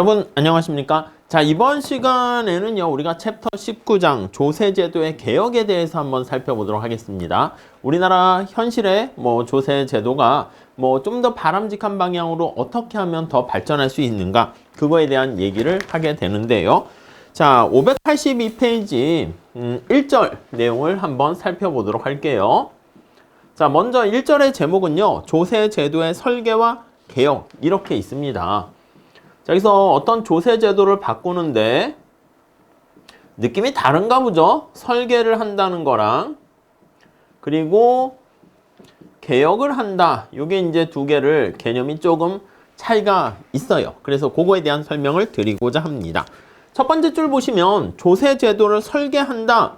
여러분 안녕하십니까? 자, 이번 시간에는요 우리가 챕터 19장 조세제도의 개혁에 대해서 한번 살펴보도록 하겠습니다. 우리나라 현실의 조세제도가 좀 더 바람직한 방향으로 어떻게 하면 더 발전할 수 있는가, 그거에 대한 얘기를 하게 되는데요. 자, 582페이지 1절 내용을 한번 살펴보도록 할게요. 자, 먼저 1절의 제목은요 조세제도의 설계와 개혁, 이렇게 있습니다. 자, 여기서 어떤 조세제도를 바꾸는데 느낌이 다른가 보죠? 설계를 한다는 거랑 그리고 개혁을 한다, 요게 이제 두 개를 개념이 조금 차이가 있어요. 그래서 그거에 대한 설명을 드리고자 합니다. 첫 번째 줄 보시면 조세제도를 설계한다,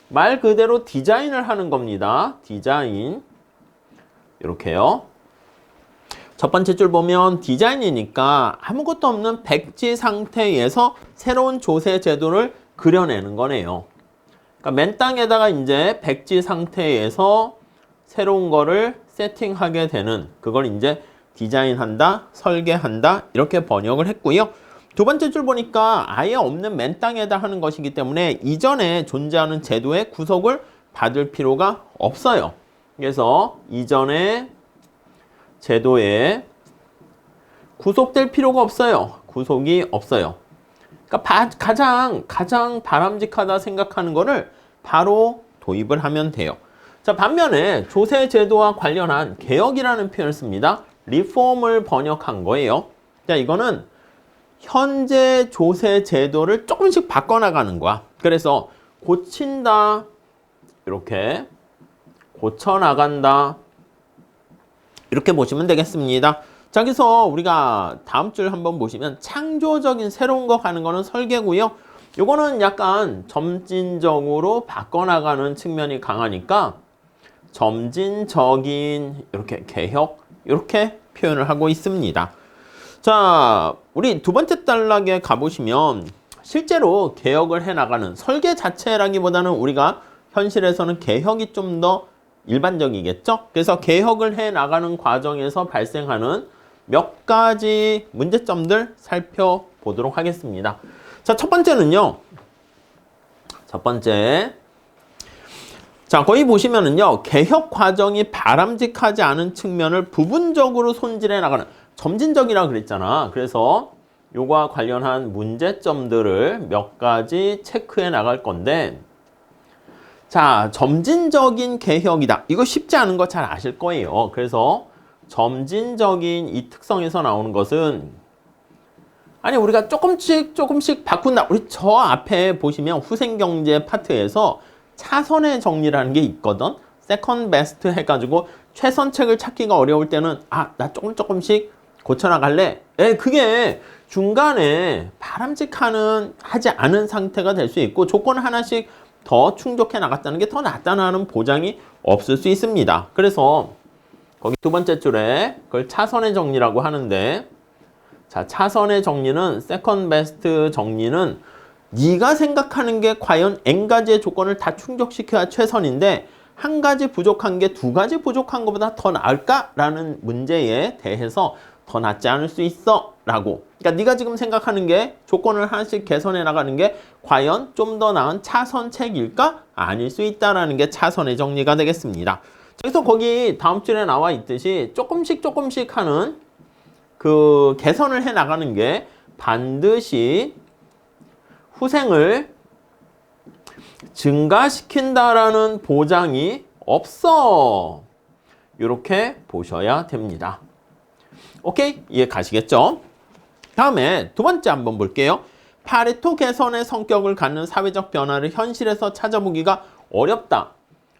말 그대로 디자인을 하는 겁니다. 디자인, 이렇게요. 첫 번째 줄 보면 디자인이니까 아무것도 없는 백지 상태에서 새로운 조세 제도를 그려내는 거네요. 그러니까 맨 땅에다가 이제 백지 상태에서 새로운 거를 세팅하게 되는, 그걸 이제 디자인한다, 설계한다, 이렇게 번역을 했고요. 두 번째 줄 보니까 아예 없는 맨 땅에다 하는 것이기 때문에 이전에 존재하는 제도의 구속을 받을 필요가 없어요. 그래서 이전에 제도에 구속될 필요가 없어요. 구속이 없어요. 그러니까 가장 바람직하다 생각하는 거를 바로 도입을 하면 돼요. 자, 반면에 조세제도와 관련한 개혁이라는 표현을 씁니다. 리폼을 번역한 거예요. 자, 이거는 현재 조세제도를 조금씩 바꿔나가는 거야. 그래서 고친다, 이렇게 고쳐나간다, 이렇게 보시면 되겠습니다. 자, 여기서 우리가 다음 줄 한번 보시면 창조적인 새로운 거 가는 거는 설계고요. 요거는 약간 점진적으로 바꿔나가는 측면이 강하니까 점진적인, 이렇게 개혁, 이렇게 표현을 하고 있습니다. 자, 우리 두 번째 단락에 가보시면 실제로 개혁을 해나가는, 설계 자체라기보다는 우리가 현실에서는 개혁이 좀 더 일반적이겠죠? 그래서 개혁을 해 나가는 과정에서 발생하는 몇 가지 문제점들 살펴보도록 하겠습니다. 자, 첫 번째는요. 첫 번째. 자, 거기 보시면은요. 개혁 과정이 바람직하지 않은 측면을 부분적으로 손질해 나가는, 점진적이라고 그랬잖아. 그래서 요거와 관련한 문제점들을 몇 가지 체크해 나갈 건데, 자, 점진적인 개혁이다. 이거 쉽지 않은 거 잘 아실 거예요. 그래서 점진적인 이 특성에서 나오는 것은, 아니 우리가 조금씩 바꾼다. 우리 저 앞에 보시면 후생경제 파트에서 차선의 정리라는 게 있거든. 세컨드 베스트 해가지고 최선책을 찾기가 어려울 때는 나 조금씩 고쳐나갈래. 그게 중간에 바람직하지 않은 상태가 될 수 있고 조건을 하나씩 더 충족해 나갔다는 게 더 낫다는 보장이 없을 수 있습니다. 그래서 거기 두 번째 줄에 그걸 차선의 정리라고 하는데, 자, 차선의 정리는, 세컨드 베스트 정리는 네가 생각하는 게 과연 N가지의 조건을 다 충족시켜야 최선인데 한 가지 부족한 게 두 가지 부족한 것보다 더 나을까라는 문제에 대해서 더 낫지 않을 수 있어 라고. 그러니까 네가 지금 생각하는 게 조건을 하나씩 개선해 나가는 게 과연 좀 더 나은 차선책일까? 아닐 수 있다라는 게 차선의 정리가 되겠습니다. 그래서 거기 다음 줄에 나와 있듯이 조금씩 하는 그 개선을 해 나가는 게 반드시 후생을 증가시킨다라는 보장이 없어. 이렇게 보셔야 됩니다. 오케이? 이해 가시겠죠? 다음에 두 번째 한번 볼게요. 파레토 개선의 성격을 갖는 사회적 변화를 현실에서 찾아보기가 어렵다.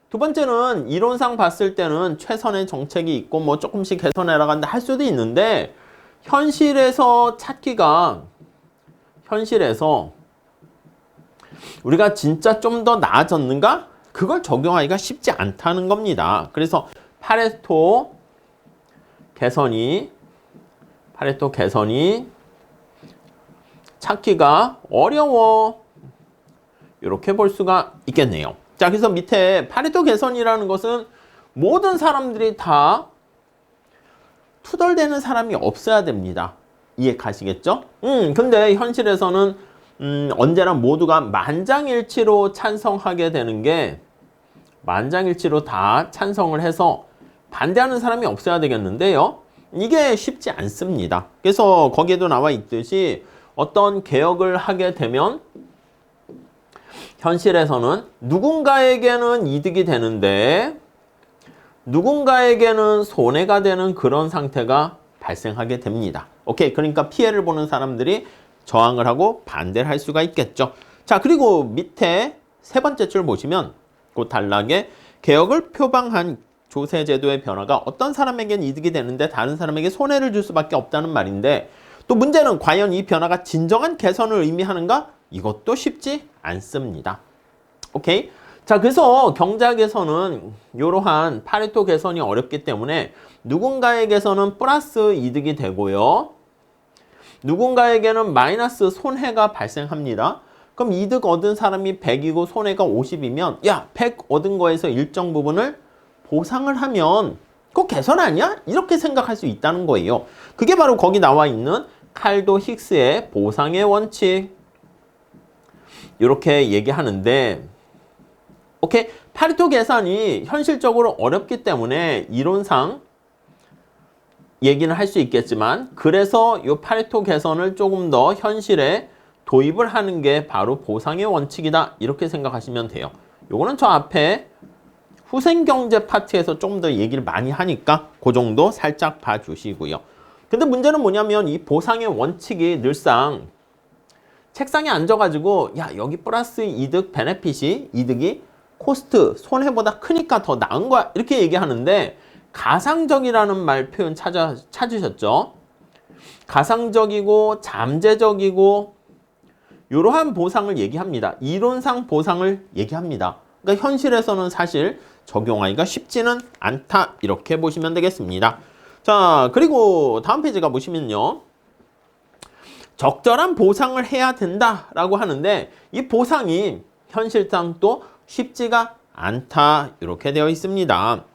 두 번째는 이론상 봤을 때는 최선의 정책이 있고 조금씩 개선해 나간다 할 수도 있는데, 현실에서 우리가 진짜 좀 더 나아졌는가? 그걸 적용하기가 쉽지 않다는 겁니다. 그래서 파레토 개선이 찾기가 어려워. 이렇게 볼 수가 있겠네요. 자, 그래서 밑에 파레토 개선이라는 것은 모든 사람들이 다 투덜대는 사람이 없어야 됩니다. 이해 가시겠죠? 근데 현실에서는 언제나 모두가 만장일치로 찬성하게 되는 게 만장일치로 다 찬성을 해서 반대하는 사람이 없어야 되겠는데요. 이게 쉽지 않습니다. 그래서 거기에도 나와 있듯이 어떤 개혁을 하게 되면 현실에서는 누군가에게는 이득이 되는데 누군가에게는 손해가 되는 그런 상태가 발생하게 됩니다. 오케이, 그러니까 피해를 보는 사람들이 저항을 하고 반대를 할 수가 있겠죠. 자, 그리고 밑에 세 번째 줄 보시면 그 단락에 개혁을 표방한 조세제도의 변화가 어떤 사람에게는 이득이 되는데 다른 사람에게 손해를 줄 수밖에 없다는 말인데 또 문제는 과연 이 변화가 진정한 개선을 의미하는가? 이것도 쉽지 않습니다. 오케이? 자, 그래서 경제학에서는 이러한 파레토 개선이 어렵기 때문에 누군가에게서는 플러스 이득이 되고요. 누군가에게는 마이너스 손해가 발생합니다. 그럼 이득 얻은 사람이 100이고 손해가 50이면 야, 100 얻은 거에서 일정 부분을 보상을 하면 그거 개선 아니야? 이렇게 생각할 수 있다는 거예요. 그게 바로 거기 나와 있는 칼도 힉스의 보상의 원칙. 이렇게 얘기하는데 오케이, 파레토 계산이 현실적으로 어렵기 때문에 이론상 얘기는 할 수 있겠지만 그래서 이 파레토 계산을 조금 더 현실에 도입을 하는 게 바로 보상의 원칙이다. 이렇게 생각하시면 돼요. 요거는 저 앞에 후생경제 파트에서 좀 더 얘기를 많이 하니까 그 정도 살짝 봐주시고요. 근데 문제는 뭐냐면 이 보상의 원칙이 늘상 책상에 앉아가지고 야, 여기 플러스 이득, 베네핏이 이득이 코스트, 손해보다 크니까 더 나은 거야. 이렇게 얘기하는데 가상적이라는 말 표현 찾으셨죠? 가상적이고 잠재적이고 이러한 보상을 얘기합니다. 이론상 보상을 얘기합니다. 그러니까 현실에서는 사실 적용하기가 쉽지는 않다. 이렇게 보시면 되겠습니다. 자, 그리고 다음 페이지 가보시면요. 적절한 보상을 해야 된다라고 하는데 이 보상이 현실상 또 쉽지가 않다. 이렇게 되어 있습니다.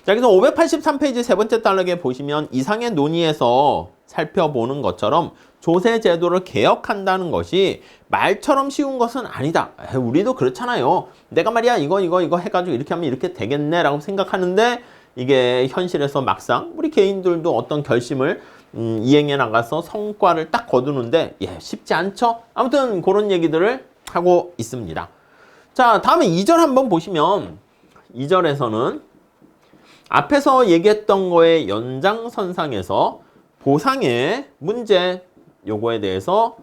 자, 그래서 583페이지 세 번째 단락에 보시면 이상의 논의에서 살펴보는 것처럼 조세 제도를 개혁한다는 것이 말처럼 쉬운 것은 아니다. 우리도 그렇잖아요. 내가 말이야 이거 해가지고 이렇게 하면 이렇게 되겠네 라고 생각하는데 이게 현실에서 막상 우리 개인들도 어떤 결심을 이행해 나가서 성과를 딱 거두는데 쉽지 않죠. 아무튼 그런 얘기들을 하고 있습니다. 자, 다음에 2절 한번 보시면 2절에서는 앞에서 얘기했던 거의 연장선상에서 보상의 문제 요거에 대해서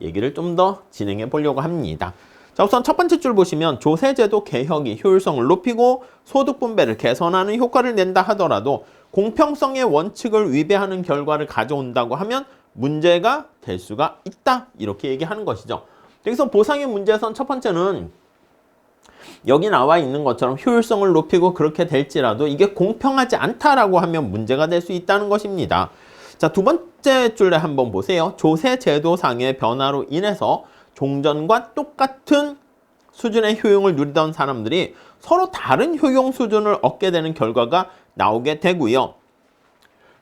얘기를 좀 더 진행해 보려고 합니다. 자, 우선 첫 번째 줄 보시면 조세제도 개혁이 효율성을 높이고 소득 분배를 개선하는 효과를 낸다 하더라도 공평성의 원칙을 위배하는 결과를 가져온다고 하면 문제가 될 수가 있다. 이렇게 얘기하는 것이죠. 여기서 보상의 문제에선 첫 번째는 여기 나와 있는 것처럼 효율성을 높이고 그렇게 될지라도 이게 공평하지 않다라고 하면 문제가 될 수 있다는 것입니다. 자, 두 번째 줄에 한번 보세요. 조세 제도상의 변화로 인해서 종전과 똑같은 수준의 효용을 누리던 사람들이 서로 다른 효용 수준을 얻게 되는 결과가 나오게 되고요.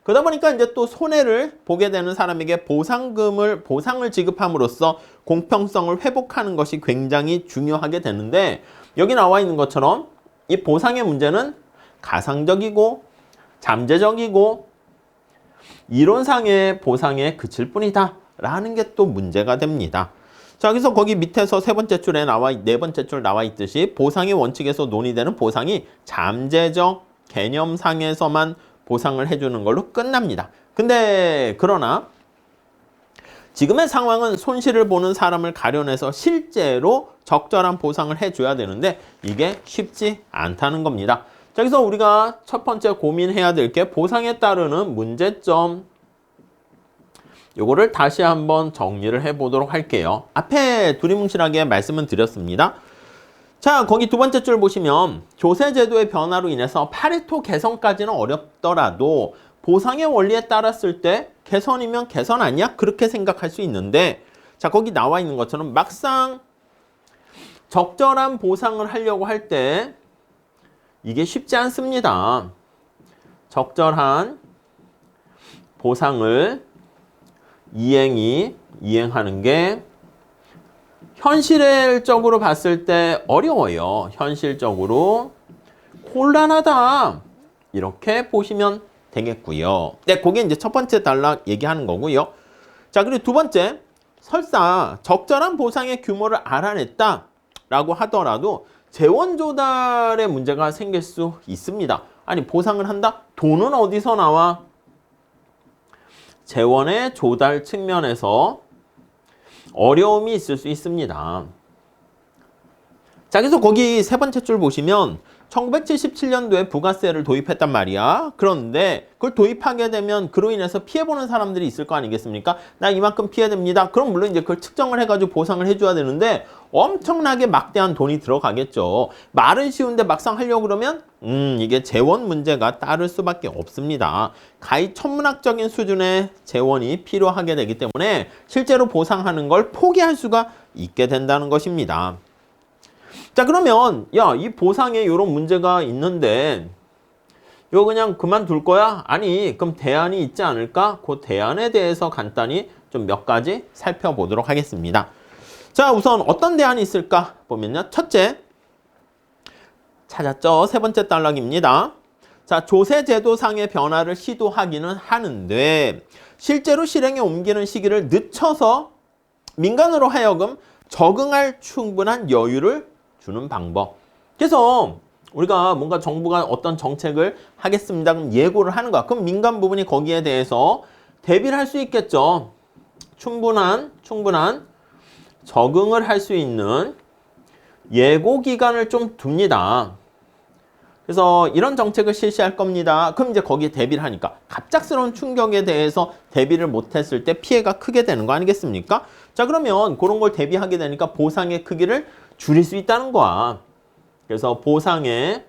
그러다 보니까 이제 또 손해를 보게 되는 사람에게 보상을 지급함으로써 공평성을 회복하는 것이 굉장히 중요하게 되는데 여기 나와 있는 것처럼 이 보상의 문제는 가상적이고 잠재적이고 이론상의 보상에 그칠 뿐이다 라는 게 또 문제가 됩니다. 자, 그래서 거기 밑에서 네 번째 줄 나와 있듯이 보상의 원칙에서 논의되는 보상이 잠재적 개념상에서만 보상을 해주는 걸로 끝납니다. 근데 그러나 지금의 상황은 손실을 보는 사람을 가려내서 실제로 적절한 보상을 해줘야 되는데 이게 쉽지 않다는 겁니다. 자, 그래서 우리가 첫 번째 고민해야 될 게 보상에 따르는 문제점. 요거를 다시 한번 정리를 해보도록 할게요. 앞에 두리뭉실하게 말씀은 드렸습니다. 자, 거기 두 번째 줄 보시면 조세제도의 변화로 인해서 파레토 개선까지는 어렵더라도 보상의 원리에 따랐을 때 개선이면 개선 아니야? 그렇게 생각할 수 있는데 자, 거기 나와 있는 것처럼 막상 적절한 보상을 하려고 할 때 이게 쉽지 않습니다. 적절한 보상을 이행하는 게 현실적으로 봤을 때 어려워요. 현실적으로 곤란하다. 이렇게 보시면 되겠고요. 네, 그게 이제 첫 번째 단락 얘기하는 거고요. 자, 그리고 두 번째, 설사 적절한 보상의 규모를 알아냈다라고 하더라도 재원 조달에 문제가 생길 수 있습니다. 아니, 보상을 한다? 돈은 어디서 나와? 재원의 조달 측면에서 어려움이 있을 수 있습니다. 자, 그래서 거기 세 번째 줄 보시면 1977년도에 부가세를 도입했단 말이야. 그런데 그걸 도입하게 되면 그로 인해서 피해보는 사람들이 있을 거 아니겠습니까? 나 이만큼 피해됩니다. 그럼 물론 이제 그걸 측정을 해가지고 보상을 해줘야 되는데 엄청나게 막대한 돈이 들어가겠죠. 말은 쉬운데 막상 하려고 그러면 이게 재원 문제가 따를 수밖에 없습니다. 가히 천문학적인 수준의 재원이 필요하게 되기 때문에 실제로 보상하는 걸 포기할 수가 있게 된다는 것입니다. 자, 그러면 야, 이 보상에 이런 문제가 있는데 이거 그냥 그만둘 거야? 아니, 그럼 대안이 있지 않을까? 그 대안에 대해서 간단히 좀 몇 가지 살펴보도록 하겠습니다. 자, 우선 어떤 대안이 있을까 보면요. 첫째, 찾았죠? 세 번째 단락입니다. 자, 조세제도상의 변화를 시도하기는 하는데 실제로 실행에 옮기는 시기를 늦춰서 민간으로 하여금 적응할 충분한 여유를 주는 방법. 그래서 우리가 뭔가 정부가 어떤 정책을 하겠습니다. 그럼 예고를 하는 거야. 그럼 민간 부분이 거기에 대해서 대비를 할 수 있겠죠. 충분한 적응을 할 수 있는 예고 기간을 좀 둡니다. 그래서 이런 정책을 실시할 겁니다. 그럼 이제 거기에 대비를 하니까 갑작스러운 충격에 대해서 대비를 못했을 때 피해가 크게 되는 거 아니겠습니까? 자, 그러면 그런 걸 대비하게 되니까 보상의 크기를 줄일 수 있다는 거야. 그래서 보상의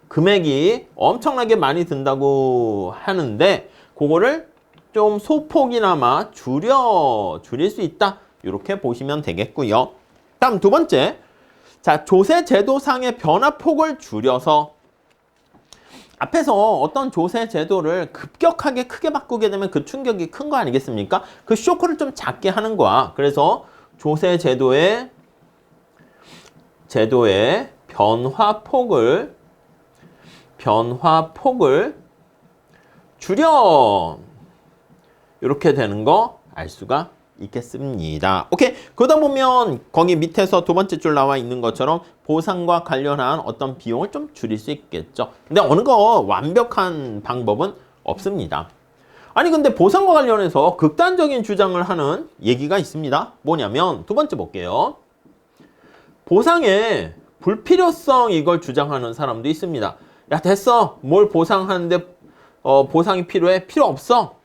금액이 엄청나게 많이 든다고 하는데 그거를 좀 소폭이나마 줄일 수 있다. 이렇게 보시면 되겠고요. 다음 두 번째, 자, 조세제도상의 변화폭을 줄여서 앞에서 어떤 조세제도를 급격하게 크게 바꾸게 되면 그 충격이 큰 거 아니겠습니까? 그 쇼크를 좀 작게 하는 거야. 그래서 조세제도의 변화폭을 줄여. 이렇게 되는 거 알 수가 있겠습니다. 오케이. 그러다 보면 거기 밑에서 두 번째 줄 나와 있는 것처럼 보상과 관련한 어떤 비용을 좀 줄일 수 있겠죠. 근데 어느 거 완벽한 방법은 없습니다. 아니, 근데 보상과 관련해서 극단적인 주장을 하는 얘기가 있습니다. 뭐냐면 두 번째 볼게요. 보상의 불필요성, 이걸 주장하는 사람도 있습니다. 야, 됐어. 뭘 보상하는데 보상이 필요해? 필요 없어.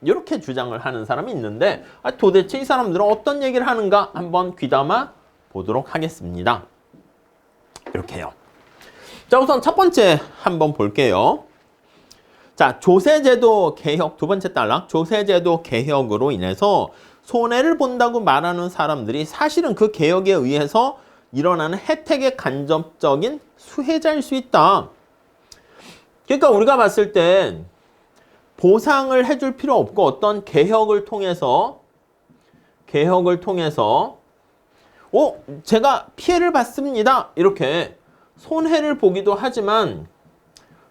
이렇게 주장을 하는 사람이 있는데 도대체 이 사람들은 어떤 얘기를 하는가 한번 귀담아 보도록 하겠습니다. 이렇게요. 자, 우선 첫 번째 한번 볼게요. 자, 조세제도 개혁, 두 번째 단락, 조세제도 개혁으로 인해서 손해를 본다고 말하는 사람들이 사실은 그 개혁에 의해서 일어나는 혜택의 간접적인 수혜자일 수 있다. 그러니까 우리가 봤을 땐 보상을 해줄 필요 없고 어떤 개혁을 통해서 제가 피해를 봤습니다. 이렇게 손해를 보기도 하지만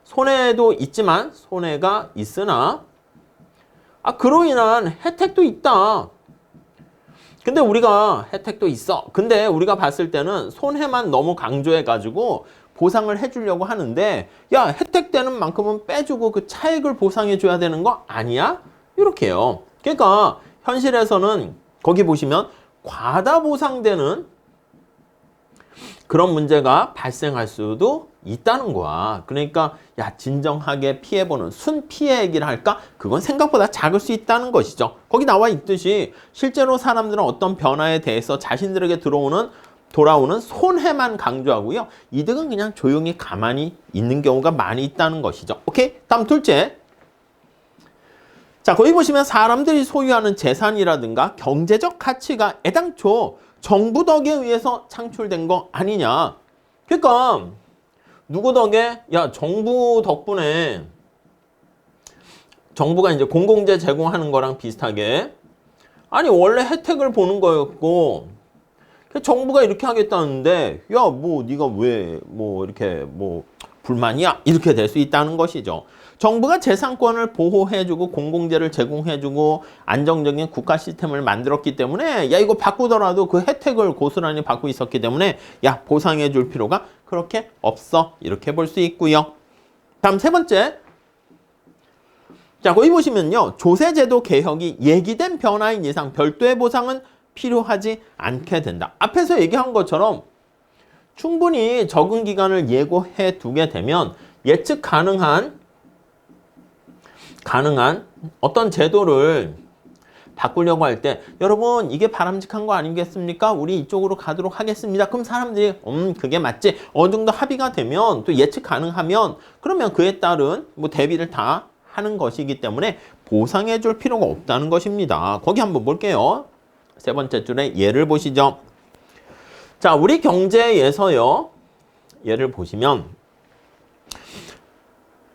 손해도 있지만 손해가 있으나 그로 인한 혜택도 있다. 근데 우리가 혜택도 있어. 근데 우리가 봤을 때는 손해만 너무 강조해가지고 보상을 해주려고 하는데 야, 혜택되는 만큼은 빼주고 그 차익을 보상해줘야 되는 거 아니야? 이렇게요. 그러니까 현실에서는 거기 보시면 과다 보상되는 그런 문제가 발생할 수도 있다는 거야. 그러니까 야, 진정하게 피해보는 순피해액이라 할까? 그건 생각보다 작을 수 있다는 것이죠. 거기 나와 있듯이 실제로 사람들은 어떤 변화에 대해서 자신들에게 돌아오는 손해만 강조하고요. 이득은 그냥 조용히 가만히 있는 경우가 많이 있다는 것이죠. 오케이? 다음 둘째. 자, 거기 보시면 사람들이 소유하는 재산이라든가 경제적 가치가 애당초 정부 덕에 의해서 창출된 거 아니냐. 그러니까 누구 덕에? 야, 정부 덕분에 정부가 이제 공공재 제공하는 거랑 비슷하게 아니 원래 혜택을 보는 거였고 정부가 이렇게 하겠다는데 야 뭐 네가 왜 뭐 이렇게 뭐 불만이야? 이렇게 될 수 있다는 것이죠. 정부가 재산권을 보호해주고 공공재를 제공해주고 안정적인 국가 시스템을 만들었기 때문에 야 이거 바꾸더라도 그 혜택을 고스란히 받고 있었기 때문에 야 보상해줄 필요가 그렇게 없어. 이렇게 볼 수 있고요. 다음 세 번째. 자, 거기 보시면요. 조세제도 개혁이 예기된 변화인 이상 별도의 보상은 필요하지 않게 된다. 앞에서 얘기한 것처럼 충분히 적응 기간을 예고해 두게 되면 예측 가능한 어떤 제도를 바꾸려고 할 때 여러분 이게 바람직한 거 아니겠습니까? 우리 이쪽으로 가도록 하겠습니다. 그럼 사람들이 그게 맞지? 어느 정도 합의가 되면 또 예측 가능하면 그러면 그에 따른 뭐 대비를 다 하는 것이기 때문에 보상해 줄 필요가 없다는 것입니다. 거기 한번 볼게요. 세 번째 줄에 예를 보시죠. 자, 우리 경제에서요. 예를 보시면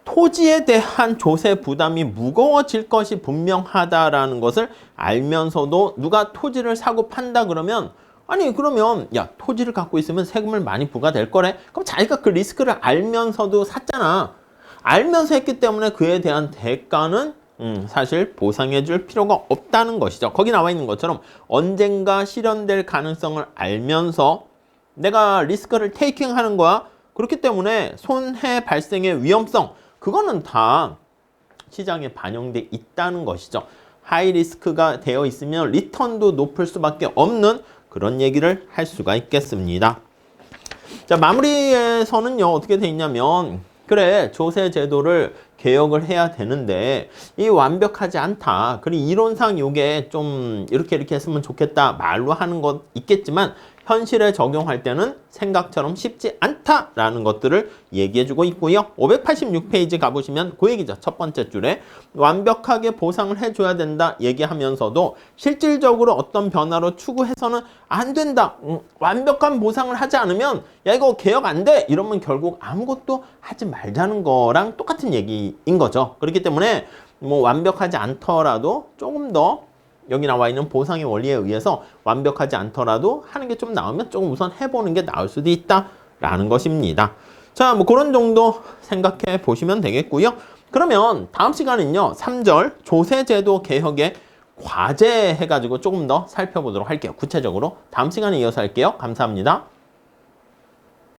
토지에 대한 조세 부담이 무거워질 것이 분명하다라는 것을 알면서도 누가 토지를 사고 판다 그러면 아니 그러면 야 토지를 갖고 있으면 세금을 많이 부과될 거래. 그럼 자기가 그 리스크를 알면서도 샀잖아. 알면서 했기 때문에 그에 대한 대가는 사실 보상해 줄 필요가 없다는 것이죠. 거기 나와 있는 것처럼 언젠가 실현될 가능성을 알면서 내가 리스크를 테이킹하는 거야. 그렇기 때문에 손해 발생의 위험성 그거는 다 시장에 반영돼 있다는 것이죠. 하이 리스크가 되어 있으면 리턴도 높을 수밖에 없는 그런 얘기를 할 수가 있겠습니다. 자, 마무리에서는요. 어떻게 돼 있냐면 그래 조세 제도를 개혁을 해야 되는데 이 완벽하지 않다. 그리고 이론상 이게 좀 이렇게 했으면 좋겠다 말로 하는 것 있겠지만 현실에 적용할 때는 생각처럼 쉽지 않다라는 것들을 얘기해주고 있고요. 586페이지 가보시면 그 얘기죠. 첫 번째 줄에 완벽하게 보상을 해줘야 된다 얘기하면서도 실질적으로 어떤 변화로 추구해서는 안 된다. 완벽한 보상을 하지 않으면 야 이거 개혁 안 돼. 이러면 결국 아무것도 하지 말자는 거랑 똑같은 얘기인 거죠. 그렇기 때문에 뭐 완벽하지 않더라도 조금 더 여기 나와 있는 보상의 원리에 의해서 완벽하지 않더라도 하는 게 좀 나오면 조금 우선 해보는 게 나을 수도 있다라는 것입니다. 자, 뭐 그런 정도 생각해 보시면 되겠고요. 그러면 다음 시간은요. 3절 조세제도 개혁의 과제 해가지고 조금 더 살펴보도록 할게요. 구체적으로 다음 시간에 이어서 할게요. 감사합니다.